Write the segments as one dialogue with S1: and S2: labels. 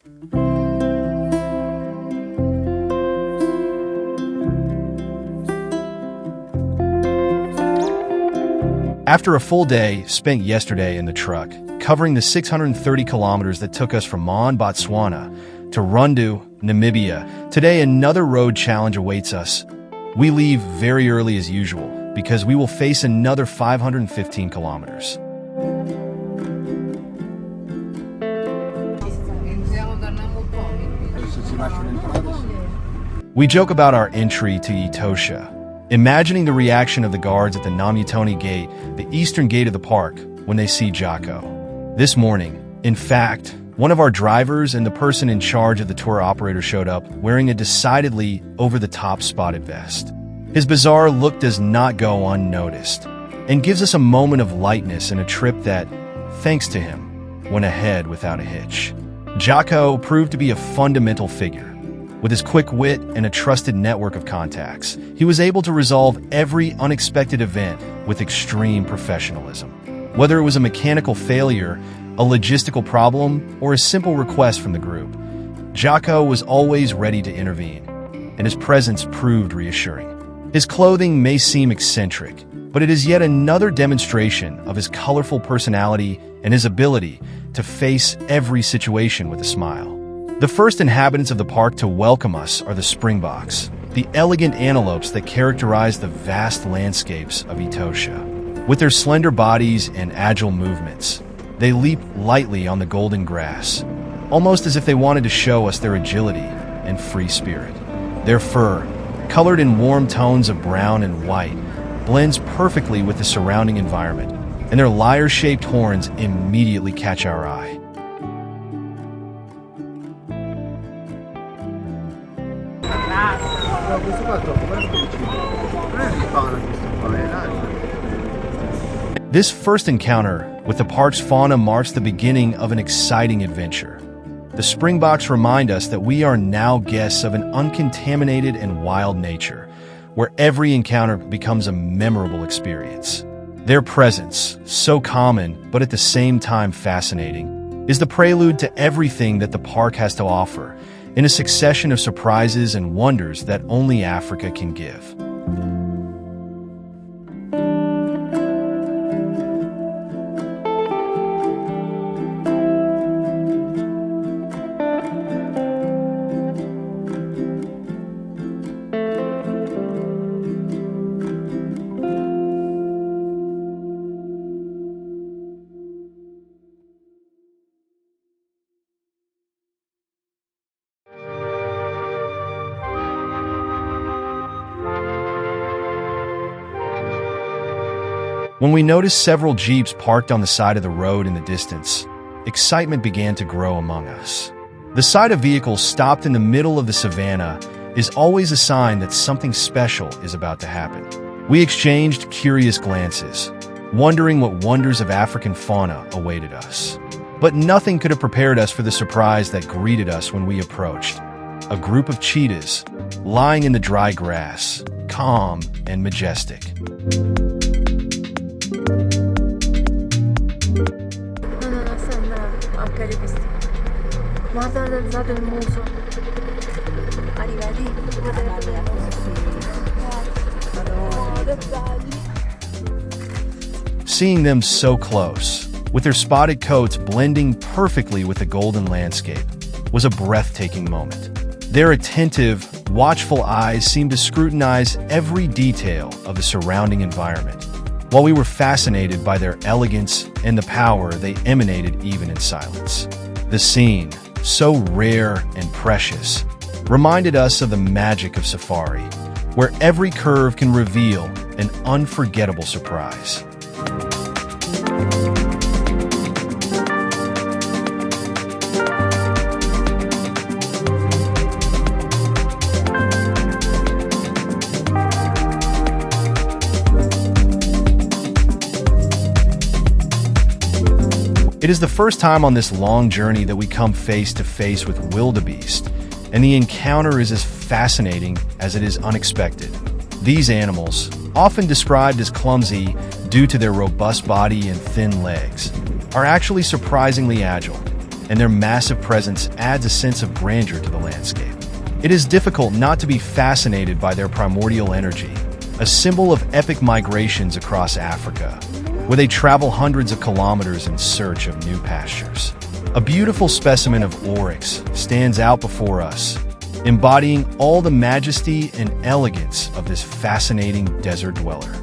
S1: After a full day spent yesterday in the truck, covering the 630 kilometers that took us from Mon, Botswana, to Rundu, Namibia, today another road challenge awaits us. We leave very early as usual, because we will face another 515 kilometers. We joke about our entry to Etosha, imagining the reaction of the guards at the Namutoni gate, the eastern gate of the park, when they see Jocko. This morning, in fact, one of our drivers and the person in charge of the tour operator showed up wearing a decidedly over-the-top spotted vest. His bizarre look does not go unnoticed, and gives us a moment of lightness in a trip that, thanks to him, went ahead without a hitch. Jocko proved to be a fundamental figure. With his quick wit and a trusted network of contacts, he was able to resolve every unexpected event with extreme professionalism. Whether it was a mechanical failure, a logistical problem, or a simple request from the group, Jocko was always ready to intervene, and his presence proved reassuring. His clothing may seem eccentric, but it is yet another demonstration of his colorful personality and his ability to face every situation with a smile. The first inhabitants of the park to welcome us are the springboks, the elegant antelopes that characterize the vast landscapes of Etosha. With their slender bodies and agile movements, they leap lightly on the golden grass, almost as if they wanted to show us their agility and free spirit. Their fur, colored in warm tones of brown and white, blends perfectly with the surrounding environment, and their lyre-shaped horns immediately catch our eye. This first encounter with the park's fauna marks the beginning of an exciting adventure. The springboks remind us that we are now guests of an uncontaminated and wild nature, where every encounter becomes a memorable experience. Their presence, so common but at the same time fascinating, is the prelude to everything that the park has to offer, in a succession of surprises and wonders that only Africa can give. When we noticed several jeeps parked on the side of the road in the distance, excitement began to grow among us. The sight of vehicles stopped in the middle of the savannah is always a sign that something special is about to happen. We exchanged curious glances, wondering what wonders of African fauna awaited us. But nothing could have prepared us for the surprise that greeted us when we approached. A group of cheetahs, lying in the dry grass, calm and majestic. Seeing them so close, with their spotted coats blending perfectly with the golden landscape, was a breathtaking moment. Their attentive, watchful eyes seemed to scrutinize every detail of the surrounding environment, while we were fascinated by their elegance and the power they emanated even in silence. The scene, so rare and precious, reminded us of the magic of safari, where every curve can reveal an unforgettable surprise. It is the first time on this long journey that we come face to face with wildebeest, and the encounter is as fascinating as it is unexpected. These animals, often described as clumsy due to their robust body and thin legs, are actually surprisingly agile, and their massive presence adds a sense of grandeur to the landscape. It is difficult not to be fascinated by their primordial energy, a symbol of epic migrations across Africa, where they travel hundreds of kilometers in search of new pastures. A beautiful specimen of oryx stands out before us, embodying all the majesty and elegance of this fascinating desert dweller.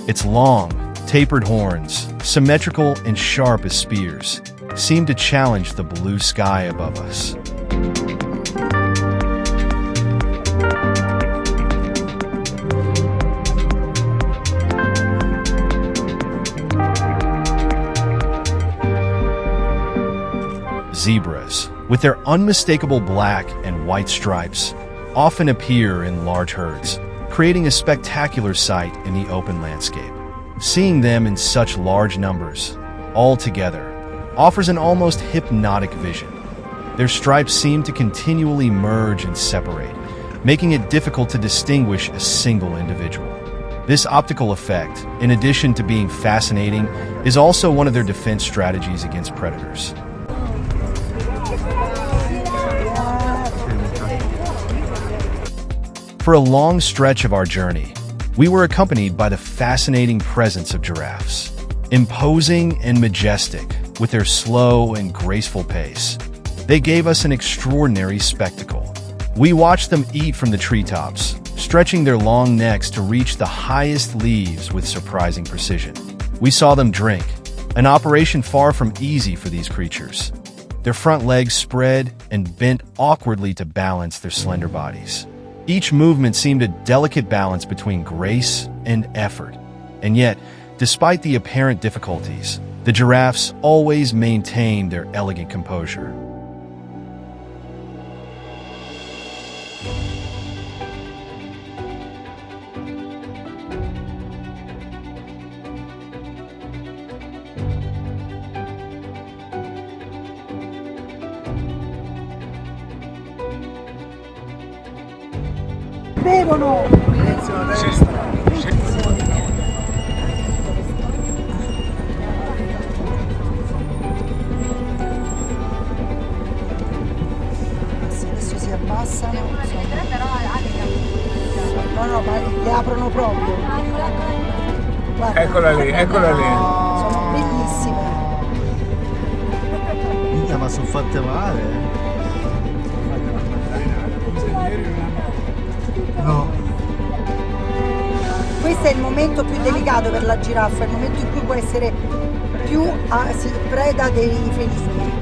S1: Its long, tapered horns, symmetrical and sharp as spears, seem to challenge the blue sky above us. Zebras, with their unmistakable black and white stripes, often appear in large herds, creating a spectacular sight in the open landscape. Seeing them in such large numbers, all together, offers an almost hypnotic vision. Their stripes seem to continually merge and separate, making it difficult to distinguish a single individual. This optical effect, in addition to being fascinating, is also one of their defense strategies against predators. For a long stretch of our journey, we were accompanied by the fascinating presence of giraffes. Imposing and majestic, with their slow and graceful pace, they gave us an extraordinary spectacle. We watched them eat from the treetops, stretching their long necks to reach the highest leaves with surprising precision. We saw them drink, an operation far from easy for these creatures. Their front legs spread and bent awkwardly to balance their slender bodies. Each movement seemed a delicate balance between grace and effort. And yet, despite the apparent difficulties, the giraffes always maintained their elegant composure.
S2: Bevono! Adesso si abbassano. No, ma le aprono proprio. Guarda.
S3: Eccola lì, eccola lì.
S2: Sono bellissime.
S4: Minchia, ma sono fatte male. No.
S2: Questo è il momento più delicato per la giraffa, è il momento in cui può essere più preda dei felini.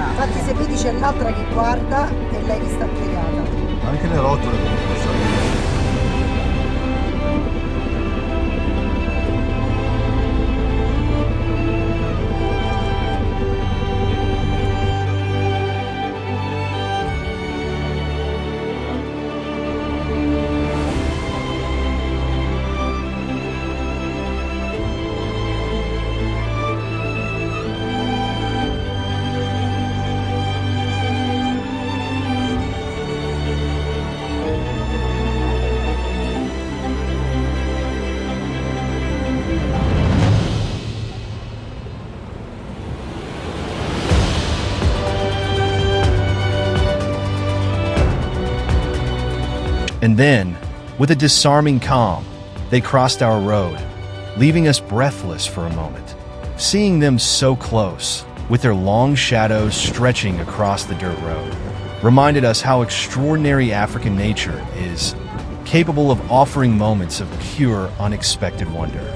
S2: Infatti se vedi c'è l'altra che guarda e lei che sta piegata.
S4: Anche le rotole comunque sono.
S1: And then, with a disarming calm, they crossed our road, leaving us breathless for a moment. Seeing them so close, with their long shadows stretching across the dirt road, reminded us how extraordinary African nature is, capable of offering moments of pure, unexpected wonder.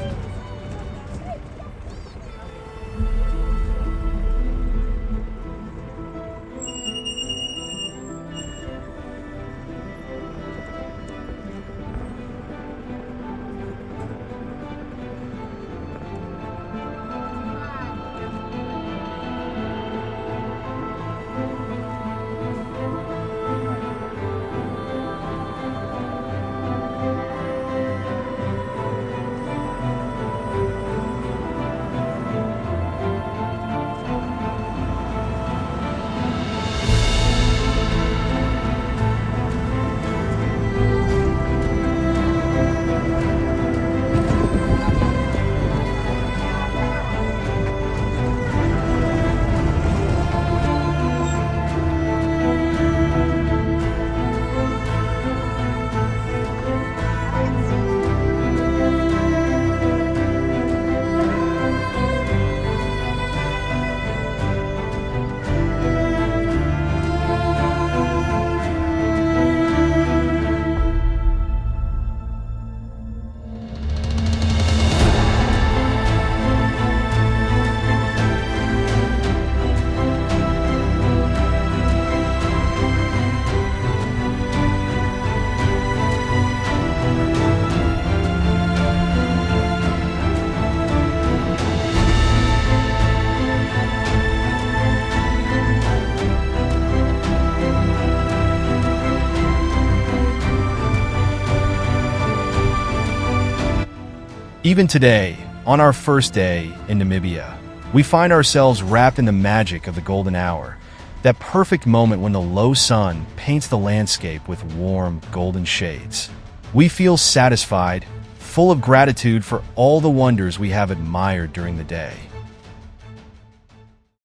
S1: Even today, on our first day in Namibia, we find ourselves wrapped in the magic of the golden hour, that perfect moment when the low sun paints the landscape with warm, golden shades. We feel satisfied, full of gratitude for all the wonders we have admired during the day.